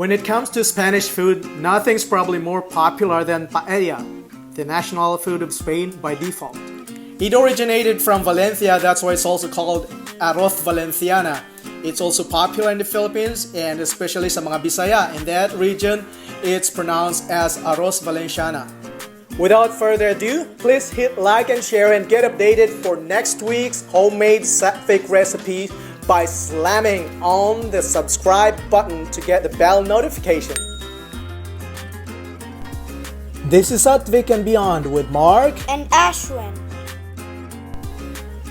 When it comes to Spanish food, nothing's probably more popular than paella, the national food of Spain by default. It originated from Valencia, that's why it's also called arroz Valenciana. It's also popular in the Philippines and especially sa mga Bisaya. In that region, it's pronounced as arroz Valenciana. Without further ado, please hit like and share and get updated for next week's homemade satvik recipe by slamming on the subscribe button to get the bell notification. This is Satvik and Beyond with Mark and Ashwin.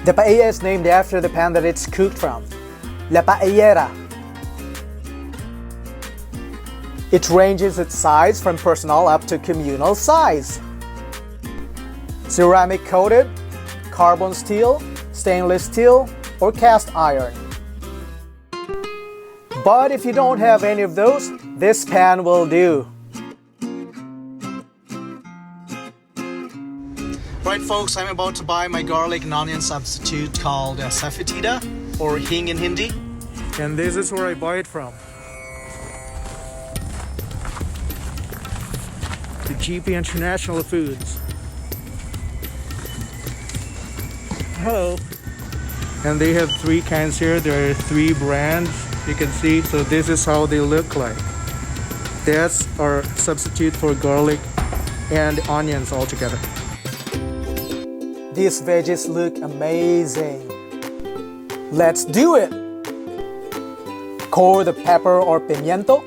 The paella is named after the pan that it's cooked from, La Paellera. It ranges its size from personal up to communal size. Ceramic coated, carbon steel, stainless steel, or cast iron. But if you don't have any of those, this pan will do. Right folks, I'm about to buy my garlic and onion substitute called safetida or hing in Hindi. And this is where I buy it from. The GP International Foods. Oh. And they have 3 kinds here. There are 3 brands you can see. So this is how they look like. That's our substitute for garlic and onions all together. These veggies look amazing. Let's do it! Core the pepper or pimiento.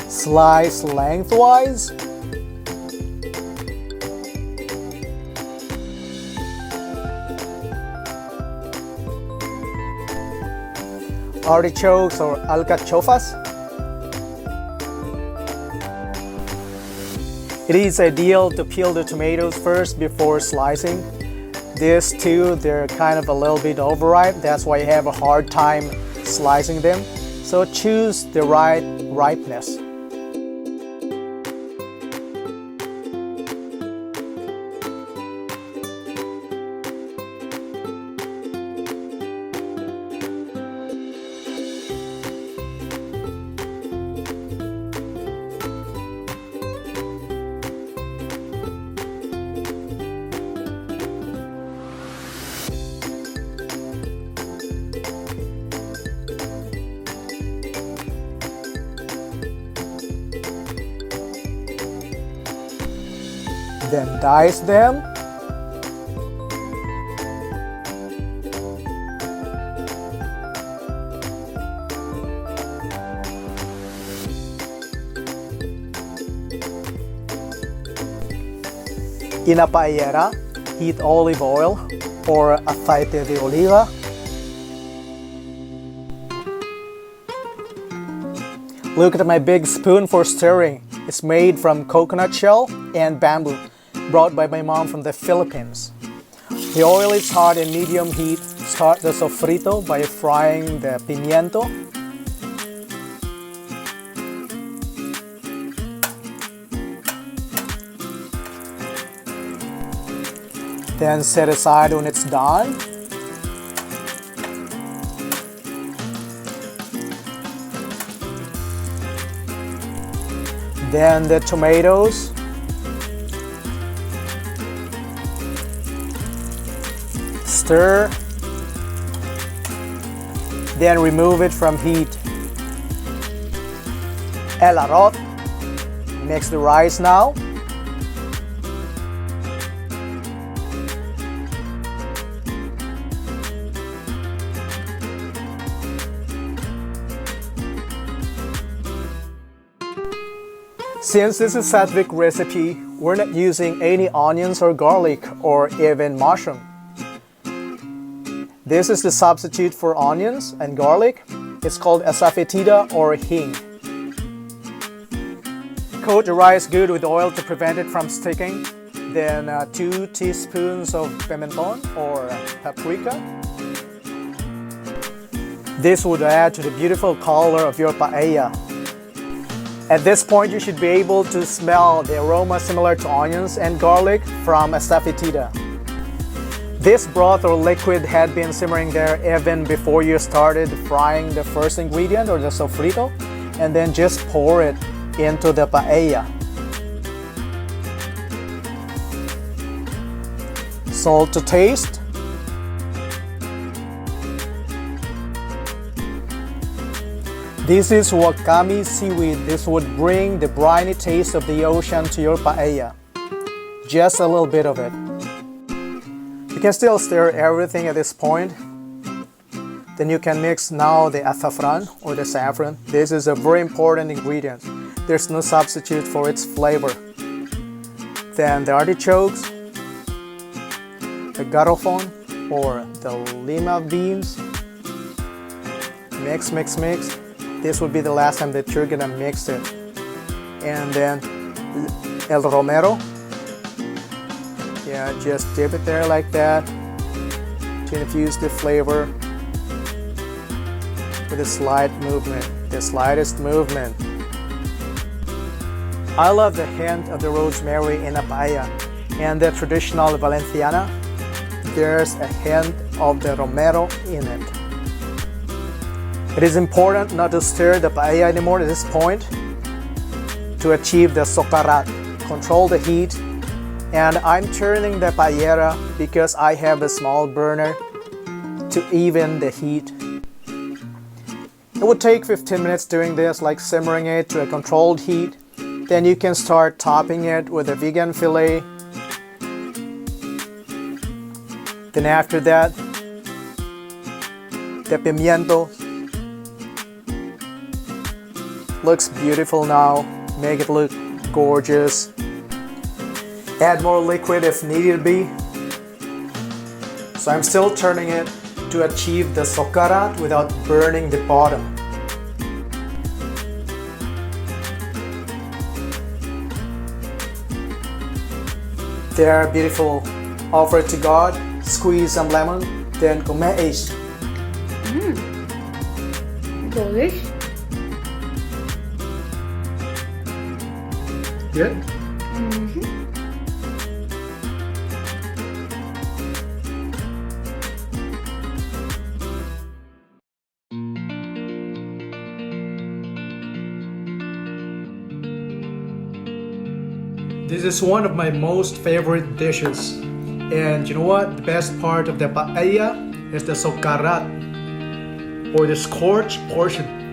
Slice lengthwise. Artichokes or alcachofas. It is ideal to peel the tomatoes first before slicing. These two, they're kind of a little bit overripe. That's why you have a hard time slicing them. So choose the right ripeness. Then dice them. In a paellera, heat olive oil or aceite de oliva. Look at my big spoon for stirring. It's made from coconut shell and bamboo, brought by my mom from the Philippines. The oil is hot in medium heat. Start the sofrito by frying the pimiento. Then set aside when it's done. Then the tomatoes. Stir. Then remove it from heat. El arroz. Mix the rice now. Since this is a satvik recipe, we're not using any onions or garlic or even mushroom. This is the substitute for onions and garlic. It's called safetida or hing. Coat the rice good with oil to prevent it from sticking. Then 2 teaspoons of pimenton or paprika. This would add to the beautiful color of your paella. At this point, you should be able to smell the aroma similar to onions and garlic from estafetida. This broth or liquid had been simmering there even before you started frying the first ingredient or the sofrito, and then just pour it into the paella. Salt to taste. This is wakame seaweed. This would bring the briny taste of the ocean to your paella. Just a little bit of it. You can still stir everything at this point. Then you can mix now the azafran or the saffron. This is a very important ingredient. There's no substitute for its flavor. Then the artichokes, the garofon or the lima beans. Mix, mix, mix. This would be the last time that you're gonna mix it. And then el romero. Yeah, just dip it there like that to infuse the flavor with a slight movement, the slightest movement. I love the hint of the rosemary in a paella, and the traditional Valenciana, there's a hint of the romero in it. It is important not to stir the paella anymore at this point to achieve the socarrat. Control the heat. And I'm turning the paella because I have a small burner to even the heat. It would take 15 minutes doing this, like simmering it to a controlled heat. Then you can start topping it with a vegan fillet. Then after that, the pimiento. Looks beautiful now. Make it look gorgeous. Add more liquid if needed be. So I'm still turning it to achieve the socarrat without burning the bottom. There, beautiful. Offer it to God, squeeze some lemon, then kumain. Delish. Good? This is one of my most favorite dishes. And you know what? The best part of the paella is the socarrat, or the scorched portion.